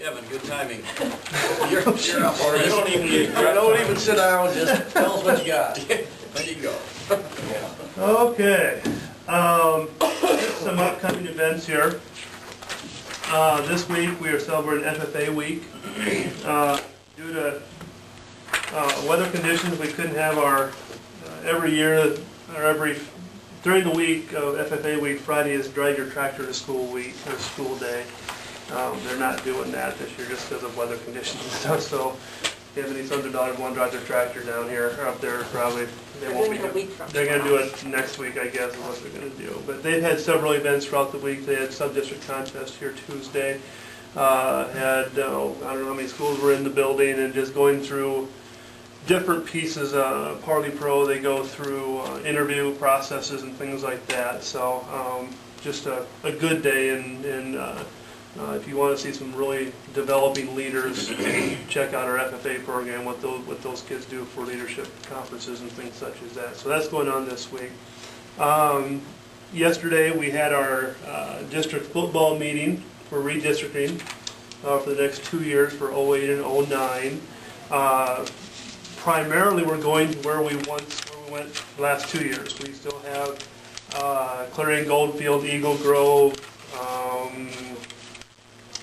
Kevin, good timing. You're up. Or you don't even sit down, just tell us what you got. There you go. Okay, some upcoming events here. This week we are celebrating FFA week. Due to weather conditions, we couldn't have our every year or during the week of FFA week. Friday is drive your tractor to school week or school day. They're not doing that this year just because of weather conditions and stuff. So if you have any sons or daughters want to drive their tractor down here or up there, probably they won't be doing it. They're going to do it next week, I guess, is what they're going to do. But they've had several events throughout the week. They had sub-district contest here Tuesday. I don't know how many schools were in the building, and just going through different pieces. Parley Pro, they go through interview processes and things like that. So just a good day, and if you want to see some really developing leaders, check out our FFA program, what those kids do for leadership conferences and things such as that. So that's going on this week. Yesterday we had our district football meeting for redistricting for the next 2 years for 08 and 09. Primarily we're going to where we went the last 2 years. We still have Clarion Goldfield, Eagle Grove,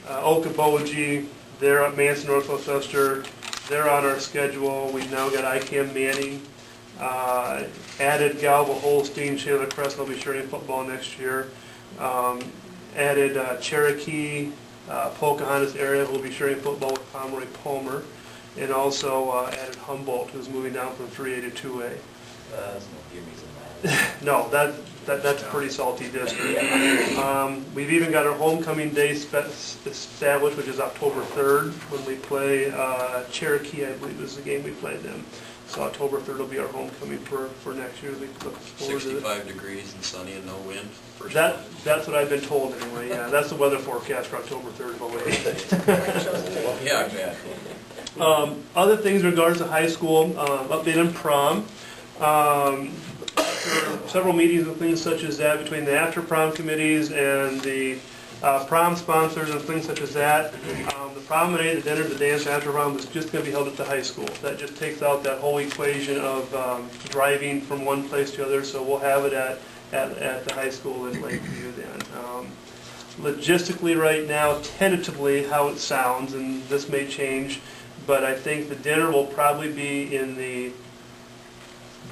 Okoboji, they're at Manson, Northwestchester, they're on our schedule. We've now got ICAM Manning, added Galva Holstein, Shaler Crest will be sharing football next year, added Cherokee, Pocahontas area will be sharing football with Pomeroy Palmer, and also added Humboldt, who's moving down from 3A to 2A. No, that's a pretty salty district. We've even got our homecoming day established, which is October 3rd, when we play Cherokee, I believe is the game we played them. So October 3rd will be our homecoming for next year. We look forward to it. 65 degrees and sunny and no wind. That's what I've been told anyway, yeah. That's the weather forecast for October 3rd of 08. Yeah, I bet. Other things in regards to high school, update on prom. After several meetings and things such as that between the after prom committees and the prom sponsors and things such as that, the promenade, the dinner, the dance after prom is just going to be held at the high school. That just takes out that whole equation of driving from one place to the other, so we'll have it at the high school in Lakeview then. Logistically right now, tentatively how it sounds, and this may change, but I think the dinner will probably be in the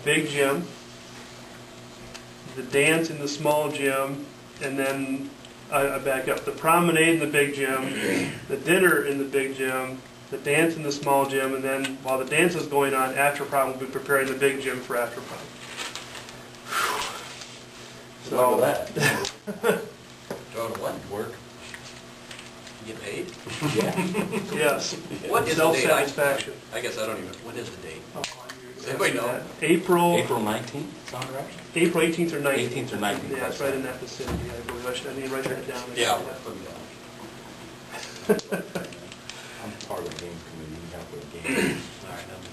big gym, the dance in the small gym, and then I back up. The promenade in the big gym, the dinner in the big gym, the dance in the small gym, and then while the dance is going on, after prom we'll be preparing the big gym for after prom. So that. Go to what? Work? You get paid? Yeah. Yes. What is the date? Self-satisfaction. I guess I don't even, what is the date? Oh, Does anybody know? April 19th, sound right? April 18th or 19th. 18th or 19th. Yeah, it's right in that vicinity, I believe. I need to write it down. Yeah. I'm part of the games committee, you help with the games. All right, that'll be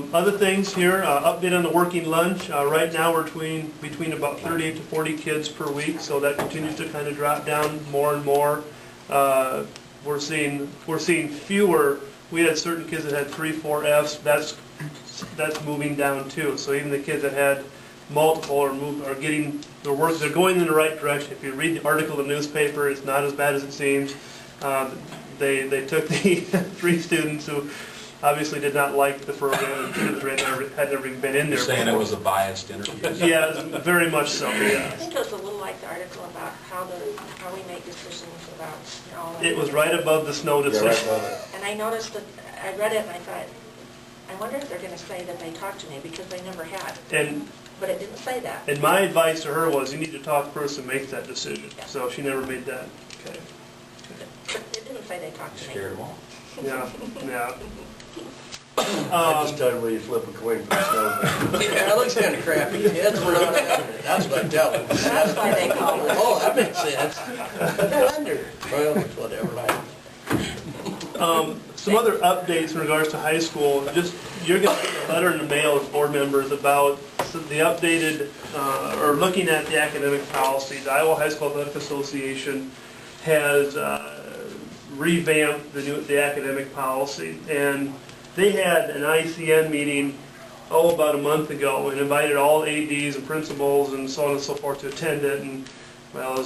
fine. Other things here, update on the working lunch. Right now we're between about 38 to 40 kids per week, so that continues to kind of drop down more and more. We're seeing fewer. We had certain kids that had 3, 4 Fs. That's moving down too. So even the kids that had multiple are getting their work. They're going in the right direction. If you read the article in the newspaper, it's not as bad as it seems. They took the 3 students who obviously did not like the program and had never even been in there. You're saying before. it was a biased interview? Yeah, very much so. I Yeah. think it was a little like the article about how we make decisions about all that. It was right above the snow Yeah, decision. right above it. And I noticed that, I read it and I thought, I wonder if they're going to say that they talked to me because they never had. But it didn't say that. And my advice to her was, you need to talk first and make that decision. Yeah. So she never made that. Okay. But it didn't say they talked to me. Scared them all. Yeah. Yeah. I just tell you where you flip a coin for the snow. Yeah, that looks kind of crappy. Heads were not having it. That's what I tell them. That's why they call it. Oh, that makes sense. Under. Well, whatever. Some other updates in regards to high school. Just you're going to get a letter in the mail as board members about the updated or looking at the academic policy. The Iowa High School Athletic Association has revamp the academic policy. And they had an ICN meeting, about a month ago, and invited all ADs and principals and so on and so forth to attend it. And well,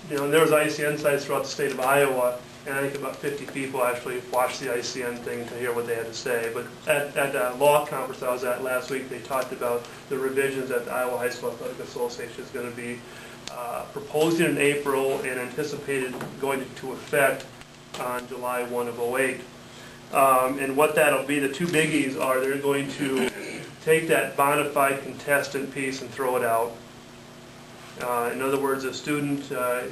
and there was ICN sites throughout the state of Iowa, and I think about 50 people actually watched the ICN thing to hear what they had to say. But at that law conference I was at last week, they talked about the revisions that the Iowa High School Athletic Association is going to be proposing in April and anticipated going into effect on July 1 of '08. And what that'll be, the two biggies are they're going to take that bona fide contestant piece and throw it out. In other words, a student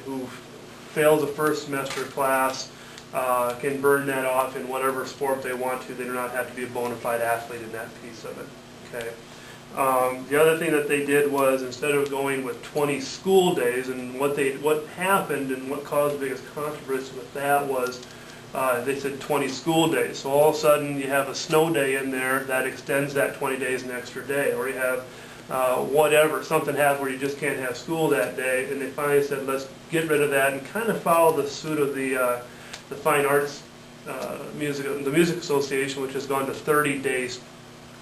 who fails a first semester class can burn that off in whatever sport they want to. They do not have to be a bona fide athlete in that piece of it. Okay. The other thing that they did was, instead of going with 20 school days, and what happened and what caused the biggest controversy with that was they said 20 school days. So all of a sudden you have a snow day in there that extends that 20 days an extra day, or you have whatever, something happens where you just can't have school that day, and they finally said let's get rid of that and kind of follow the suit of the Fine Arts the Music Association, which has gone to 30 days,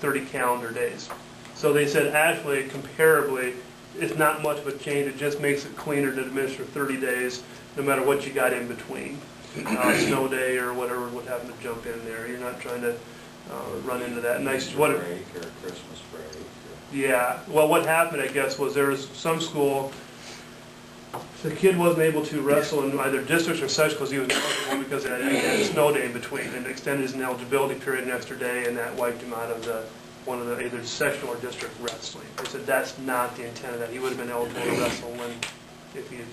30 calendar days. So they said actually, comparably, it's not much of a change. It just makes it cleaner to administer 30 days, no matter what you got in between. Snow day or whatever would happen to jump in there. You're not trying to run into that. Nice Easter break or Christmas break. Yeah. Well, what happened, I guess, was there was some school, the kid wasn't able to wrestle in either districts or such because he was eligible because he had a snow day in between, and extended his ineligibility period an extra day, and that wiped him out of one of the either sectional or district wrestling. They said that's not the intent of that. He would have been eligible to wrestle if he had.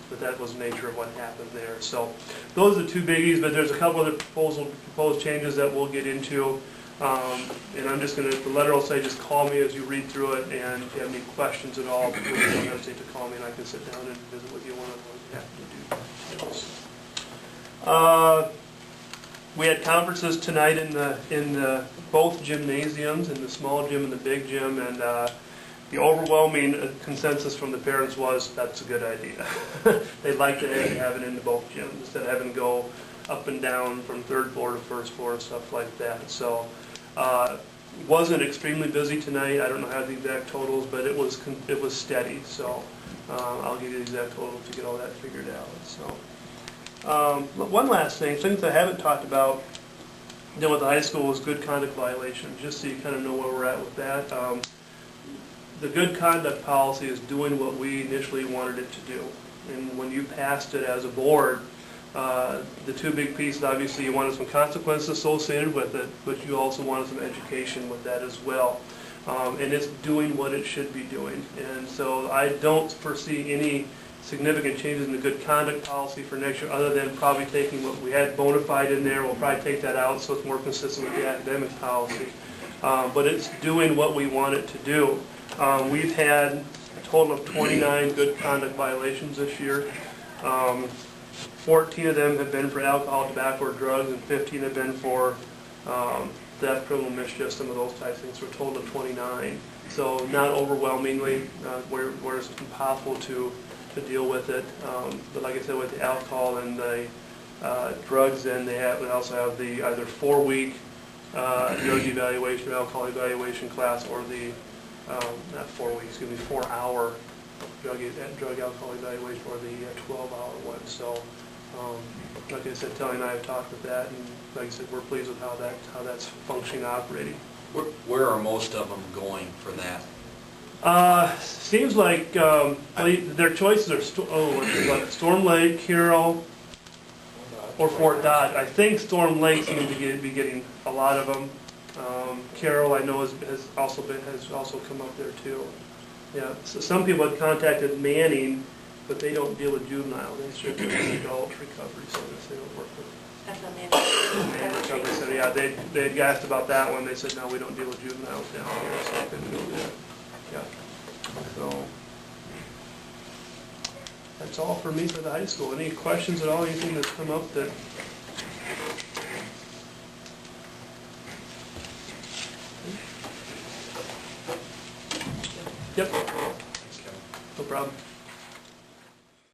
But that was the nature of what happened there. So those are the two biggies, but there's a couple other proposed changes that we'll get into. And I'm just going to, the letter will say just call me as you read through it, and if you have any questions at all, please don't hesitate to call me and I can sit down and visit with you one-on-one. Happy to do. We had conferences tonight in both gymnasiums, in the small gym and the big gym, and the overwhelming consensus from the parents was that's a good idea. They'd like to have it in both gyms instead of having to go up and down from third floor to first floor and stuff like that. So wasn't extremely busy tonight. I don't know how the exact totals, but it was steady. So I'll give you the exact totals to get all that figured out. So one last thing, things I haven't talked about dealing with the high school was good conduct violations, just so you kind of know where we're at with that. The good conduct policy is doing what we initially wanted it to do. And when you passed it as a board, the two big pieces, obviously you wanted some consequences associated with it, but you also wanted some education with that as well. And it's doing what it should be doing. And so I don't foresee any significant changes in the good conduct policy for next year, other than probably taking what we had bona fide in there. We'll probably take that out so it's more consistent with the academic policy. But it's doing what we want it to do. We've had a total of 29 good conduct violations this year. 14 of them have been for alcohol, tobacco, or drugs, and 15 have been for theft, criminal mischief, some of those types of things, for a total of 29. So not overwhelmingly, where it's impossible to deal with it. But like I said, with the alcohol and the drugs, then they also have the either 4-week drug evaluation or alcohol evaluation class, or the not 4 weeks, 4-hour drug alcohol evaluation, or the 12-hour one. So, like I said, Telly and I have talked with that, and like I said, we're pleased with how that's functioning, operating. Where are most of them going for that? Seems like their choices are Storm Lake, Carroll, or Fort Dodge. I think Storm Lake seems to be getting a lot of them. Carroll, I know, has also come up there too. Yeah. So some people had contacted Manning, but they don't deal with juvenile. They strictly do adult recovery service. They don't work with. That's what Manning Recovery Center. Yeah, they had asked about that one. They said no, we don't deal with juveniles down here, so I couldn't go there. Yeah. So that's all for me for the high school. Any questions at all? Anything that's come up that? Yep. Thanks, Kevin. No problem.